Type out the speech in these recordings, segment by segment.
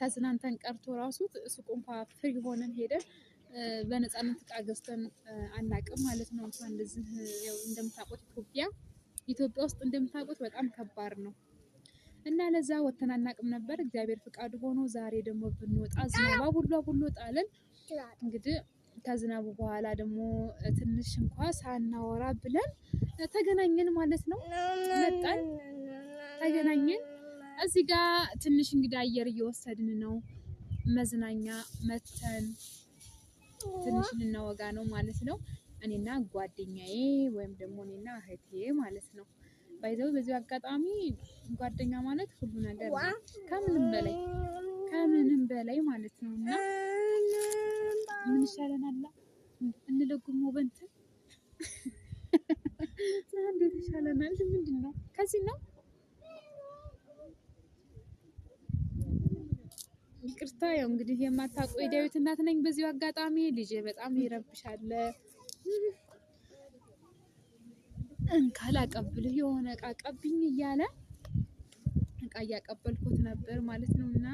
ተዝናንተን ቀርቶ ራሱ ሱቅ እንኳን ፍሪ ሆነን ሄደን በነፃነት እቃ ገዝተን አናውቅም ማለት ነው። እንኳን እንደዚህ ያው እንደምታውቁት ኢትዮጵያ ውስጥ እንደምታውቁት በጣም ከባድ ነው እና ለዛ ወተን አናውቅም ነበር። እግዚአብሔር ፍቃዱ ሆኖ ዛሬ ደግሞ ብንወጣ ዝናብ ሁሉ ጣለን። እንግዲህ ከዝናቡ በኋላ ደግሞ ትንሽ እንኳን ሳናወራ ብለን ተገናኘን ማለት ነው። መጣን ተገናኘን። እዚህ ጋር ትንሽ እንግዲህ አየር እየወሰድን ነው። መዝናኛ መተን ትንሽ ልናወጋ ነው ማለት ነው። እኔና ጓደኛዬ ወይም ደግሞ እኔና እህቴ ማለት ነው። ባይዘው በዚህ አጋጣሚ ጓደኛ ማለት ሁሉ ነገር ነው። ከምንም በላይ ማለት ነው። እና ምን ይሻለናል? እንለጉሞ በእንትን እንዴት ይሻለናል? ምንድነው? ከዚህ ነው። ይቅርታ ያው እንግዲህ የማታውቁ የዳዊት እናት ነኝ። በዚህ አጋጣሚ ልጄ በጣም ይረብሻል። እንካላቀብልህ የሆነ እቃ ቀብኝ እያለ እቃ እያቀበልኩት ነበር ማለት ነው። እና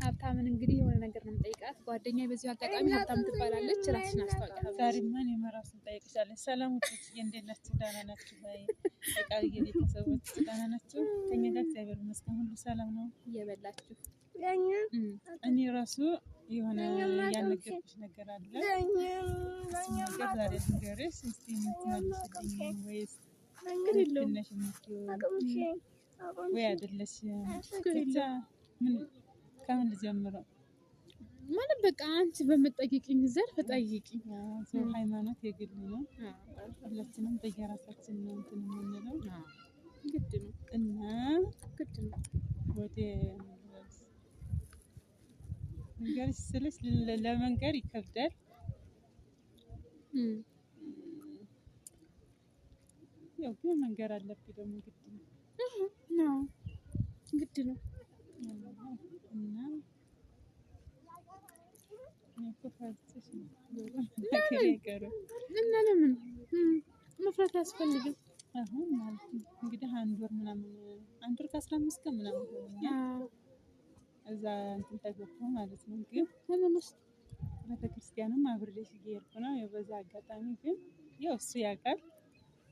ሀብታምን እንግዲህ የሆነ ነገር ነው የምጠይቃት። ጓደኛዬ በዚህ አጋጣሚ ሀብታም ትባላለች። ራስሽን አስተዋውቂ። ዛሬ ማን የመራሱን ጠይቅሻለሁ። ሰላም ውጭ እንዴት ናችሁ? ደህና ናችሁ? የቃልዬ ቤተሰቦች ደህና ናችሁ? ከኛ ጋር እግዚአብሔር ይመስገን ሁሉ ሰላም ነው። እየበላችሁ እኔ ራሱ የሆነ ያልነገርኩሽ ነገር አለ። እሱ ነገር ዛሬ ልንገርሽ። እስቲ የምትመልስልኝ ወይስ ትንሽ ወይ አይደለሽም? ብቻ ምን ከምን ልጀምረው? ማለት በቃ አንቺ በምትጠይቂኝ ዘርፍ ጠይቂኝ። ሃይማኖት የግል ነው። ሁላችንም በየራሳችን ነው እንትን የምንለው ግድ ነው እና ግድ ነው። ወደ መንገር ስልሽ ለመንገር ይከብዳል። ያው ግን መንገር አለብኝ ደግሞ ግድ ነው ነው ግድ ነው። እና ለምን መፍራት አያስፈልግም? አሁን ማለት ነው እንግዲህ አንድ ወር ከ15 ቀን ምናምን ሆኖኛል። እዛ እንትን ተገባ ማለት ነው። ግን ቤተክርስቲያንም አብሬሽ እየሄድኩ ነው። ያው በዛ አጋጣሚ ግን ያው እሱ ያውቃል።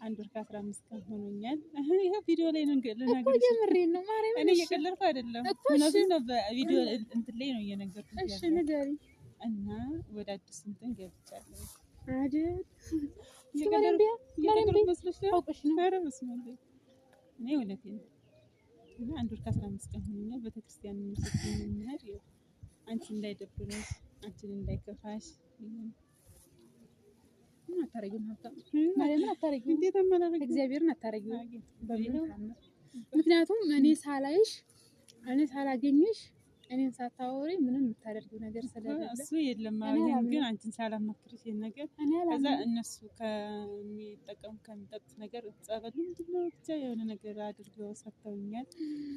አንድ ወር ከ15 ቀን ሆኖኛል። ይሄ ቪዲዮ ላይ ነው ልነግርሽ እኮ ጀምሬን ነው ማርያም። እኔ እየቀለድኩ አይደለም። እውነቱን ነው። በቪዲዮ እንትን ላይ ነው እየነገርኩሽ። እሺ ንገሪ። እና ወደ አዲስ እንትን ገብቻለሁ አይደል? እየቀለድኩ መስሎሽ ነው? አውቀሽ ነው። ኧረ በስመ አብ እኔ እውነቴን ነው። እና አንድ ወር ከ15 ቀን ሆኖኛል። ቤተክርስቲያን የሚሰጥኝ የሚሄድ ያው አንቺ እንዳይደብርሽ አንቺን እንዳይከፋሽ ምን አታረጊም? ሀብታም ማለት ምን አታረጊም? እንዴት አመናረግ እግዚአብሔርን አታረጊም። ምክንያቱም እኔ ሳላገኝሽ እኔን ሳታወሪ ምንም የምታደርጊው ነገር ስለሌለ እሱ የለም ማለት ግን አንቺን ሳላማክርሽ ነገር ከዛ እነሱ ከሚጠጡት ነገር ጸበል ምንድነው ብቻ የሆነ ነገር አድርገው ሰጥተውኛል።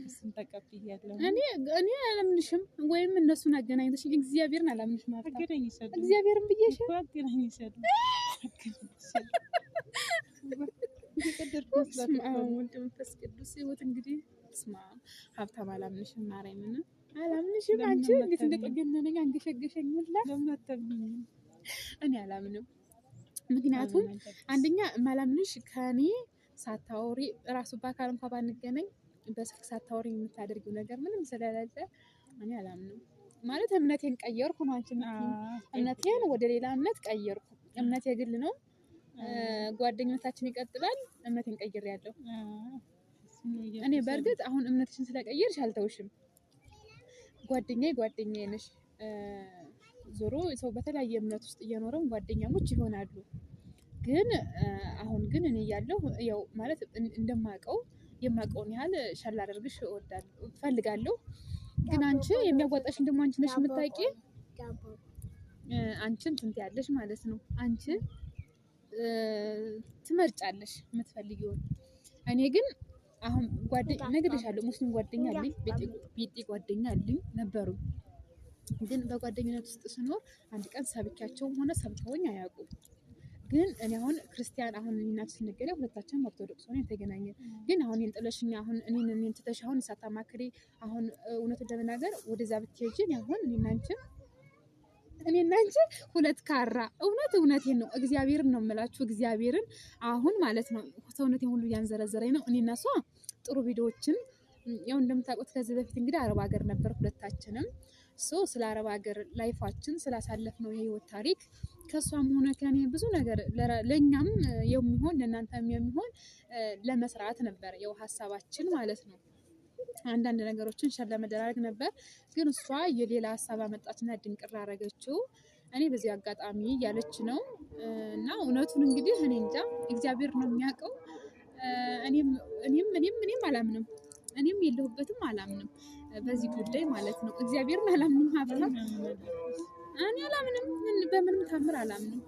እሱን ተቀብያለሁ። እኔ አላምንሽም ወይም እነሱን አገናኝተሽኝ እግዚአብሔርን አላምንሽም። አገናኝሻለሁ እግዚአብሔርን ብዬሽ እኮ አገናኝሻለሁ። ወልድ መንፈስ ቅዱስ ህይወት እንግዲህ ስማ ሀብታም አላምንሽም። ማርያምን አላምንሽም። አንቺ እንዴት እንደጠገነነኝ አንገሸገሸኝ። ሁላ ለምን አታምኚኝ? እኔ አላምንም። ምክንያቱም አንደኛ ማላምንሽ ከኔ ሳታወሪ ራሱ በአካል እንኳን ባንገናኝ በስልክ ሳታወሪ የምታደርጊው ነገር ምንም ስለሌለ እኔ አላምንም። ማለት እምነቴን ቀየርኩ ነው። አንቺ እምነቴን ወደ ሌላ እምነት ቀየርኩ። እምነት የግል ነው። ጓደኝነታችን ይቀጥላል። እምነቴን ቀይሬያለሁ። እኔ በእርግጥ አሁን እምነትሽን ስለቀየርሽ አልተውሽም። ጓደኛዬ ነሽ። ዞሮ ሰው በተለያየ እምነት ውስጥ እየኖረም ጓደኛሞች ይሆናሉ። ግን አሁን ግን እኔ ያለው ያው ማለት የማውቀውን ያህል ሻል አደርግሽ እፈልጋለሁ። ግን አንቺ የሚያዋጣሽን ደግሞ አንቺ ነሽ የምታውቂ። አንቺን ትንት ያለሽ ማለት ነው። አንቺ ትመርጫለሽ የምትፈልጊውን። እኔ ግን አሁን ነግሬሻለሁ፣ ሙስሊም ጓደኛ አለኝ፣ ጴንጤ ጓደኛ አለኝ ነበሩ። ግን በጓደኝነት ውስጥ ስኖር አንድ ቀን ሰብኪያቸውም ሆነ ሰብከውኝ አያውቁም። ግን እኔ አሁን ክርስቲያን አሁን እናት ስንገናኝ ሁለታችንም ኦርቶዶክስ ሆነን የተገናኘን ግን አሁን እኔን ጥለሽኝ አሁን እኔን ትተሽ አሁን ሳታማክሪ አሁን እውነቱን ለመናገር ወደዛ ብትሄጂ አሁን እኔና አንቺ ሁለት ካራ እውነቴን ነው እግዚአብሔርን ነው የምላችሁ እግዚአብሔርን አሁን ማለት ነው ሰውነቴን ሁሉ እያንዘረዘረኝ ነው። እኔና እሷ ጥሩ ቪዲዮዎችን ያው እንደምታውቁት ከዚህ በፊት እንግዲህ አረብ ሀገር ነበር ሁለታችንም ስለ አረብ ሀገር ላይፋችን ስላሳለፍነው የህይወት ታሪክ ከሷም ሆነ ከኔ ብዙ ነገር ለኛም የሚሆን ለእናንተም የሚሆን ለመስራት ነበር ያው ሀሳባችን ማለት ነው። አንዳንድ ነገሮችን ሸር ለመደራረግ ነበር ግን እሷ የሌላ ሀሳብ አመጣችና ድንቅር አረገችው። እኔ በዚህ አጋጣሚ ያለች ነው እና እውነቱን እንግዲህ እኔ እንጃ እግዚአብሔር ነው የሚያውቀው። እኔም አላምንም እኔም የለሁበትም አላምንም በዚህ ጉዳይ ማለት ነው። እግዚአብሔርን አላምንም ሀብታም እኔ አላምንም በምንም ታምር አላምንም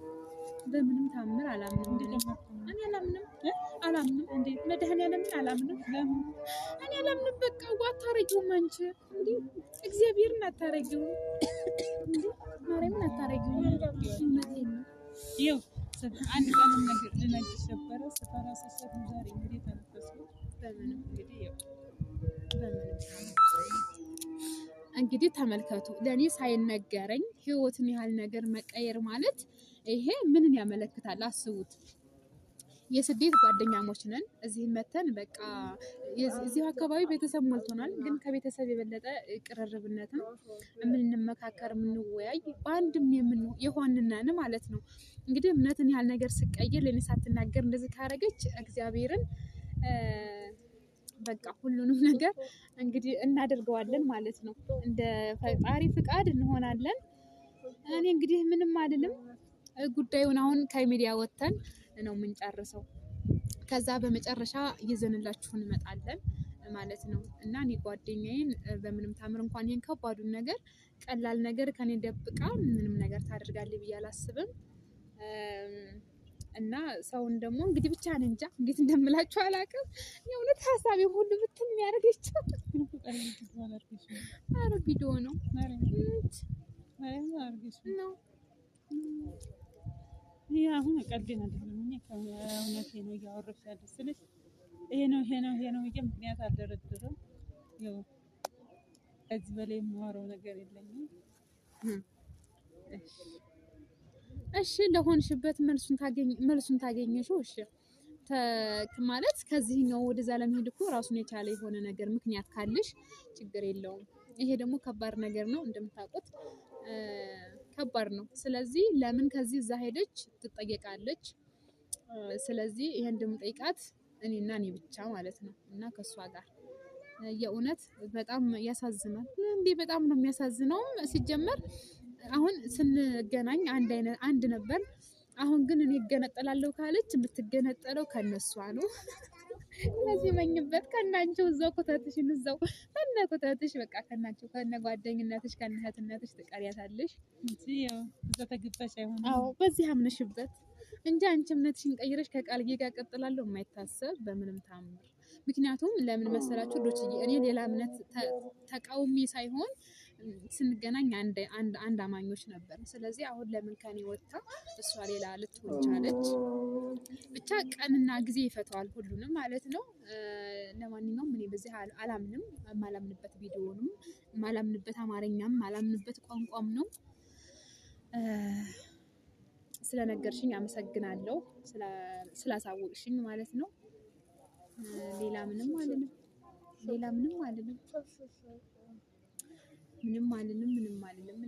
በምንም ታምር አላምንም እኔ አላምንም እንዴ መድኃኒዓለምን አላምንም እኔ አላምንም በቃ አታረጊውም አንቺ እንዴ እግዚአብሔርን አታረጊውም እንዴ ማርያምን አታረጊውም ይኸው አንድ ቀን ነገር ልነግርሽ ነበረ ስፈራ ሰሰት ዛሬ እንግዲህ ተነፈስኩ በምንም እንግዲህ ተመልከቱ ለኔ ሳይነገረኝ ህይወትን ያህል ነገር መቀየር ማለት ይሄ ምንን ያመለክታል አስቡት። የስደት ጓደኛሞች ነን እዚህ መተን በቃ እዚህ አካባቢ ቤተሰብ ሞልቶናል ግን ከቤተሰብ የበለጠ ቅርርብነትን የምንመካከር የምንወያይ በአንድም የሆንነን ማለት ነው። እንግዲህ እምነትን ያህል ነገር ስቀይር ለኔ ሳትናገር እንደዚህ ካረገች እግዚአብሔርን በቃ ሁሉንም ነገር እንግዲህ እናደርገዋለን ማለት ነው። እንደ ፈጣሪ ፍቃድ እንሆናለን። እኔ እንግዲህ ምንም አይደለም ጉዳዩን አሁን ከሚዲያ ወጥተን ነው የምንጨርሰው። ከዛ በመጨረሻ ይዘንላችሁ እንመጣለን ማለት ነው። እና እኔ ጓደኛዬን በምንም ታምር እንኳን ይሄን ከባዱን ነገር ቀላል ነገር ከኔ ደብቃ ምንም ነገር ታደርጋለች ብዬ አላስብም። እና ሰውን ደግሞ እንግዲህ ብቻ ነኝ እንጃ እንዴት እንደምላችሁ አላውቅም። የእውነት ሀሳቤ ሁሉ ብትን የሚያደርገችው ኧረ ቪዲዮ ነው ነው ይሄ አሁን ቀልዴን አይደለም እኔ ከእውነቴ ነው እያወራሽ ያለው ስልሽ ይሄ ነው ምክንያት አልደረደረም። ያው ከዚህ በላይ የማወራው ነገር የለኝም። እሺ ለሆንሽበት መልሱን ታገኘሽው። እሺ ማለት ከዚህኛው ወደዛ ለመሄድ እኮ ራሱን የቻለ የሆነ ነገር ምክንያት ካለሽ ችግር የለውም። ይሄ ደግሞ ከባድ ነገር ነው እንደምታውቁት ከባድ ነው። ስለዚህ ለምን ከዚህ እዛ ሄደች ትጠየቃለች። ስለዚህ ይሄን እንደምጠይቃት እኔና እኔ ብቻ ማለት ነው እና ከሷ ጋር የእውነት በጣም ያሳዝናል እንዴ በጣም ነው የሚያሳዝነው። ሲጀመር አሁን ስንገናኝ አንድ ነበር። አሁን ግን እኔ እገነጠላለሁ ካለች የምትገነጠለው ከነሷ ነው። ስለዚህ መኝበት ከናንቺው እዛው ኮተትሽን እዛው ከነ ኮተትሽ በቃ ከናንቺው ከነ ጓደኝነትሽ ከነ እህትነትሽ ትቀሪያታለሽ እንጂ ያው እዛ ተግባሽ አይሆንም። አዎ በዚህ አምነሽበት እንጂ አንቺ እምነትሽን ቀይረሽ ከቃልዬ ጋር ቀጥላለሁ የማይታሰብ በምንም ታምር። ምክንያቱም ለምን መሰላችሁ ዶችዬ እኔ ሌላ እምነት ተቃውሚ ሳይሆን ስንገናኝ አንድ አማኞች ነበር። ስለዚህ አሁን ለምን ከኔ ወጣ እሷ ሌላ ልትሆን ቻለች? ብቻ ቀንና ጊዜ ይፈታዋል ሁሉንም ማለት ነው። ለማንኛውም እኔ በዚህ አላምንም። የማላምንበት ቪዲዮንም የማላምንበት አማርኛም የማላምንበት ቋንቋም ነው። ስለነገርሽኝ አመሰግናለሁ። ስላሳወቅሽኝ ማለት ነው። ሌላ ምንም አልልም። ምንም አልልም።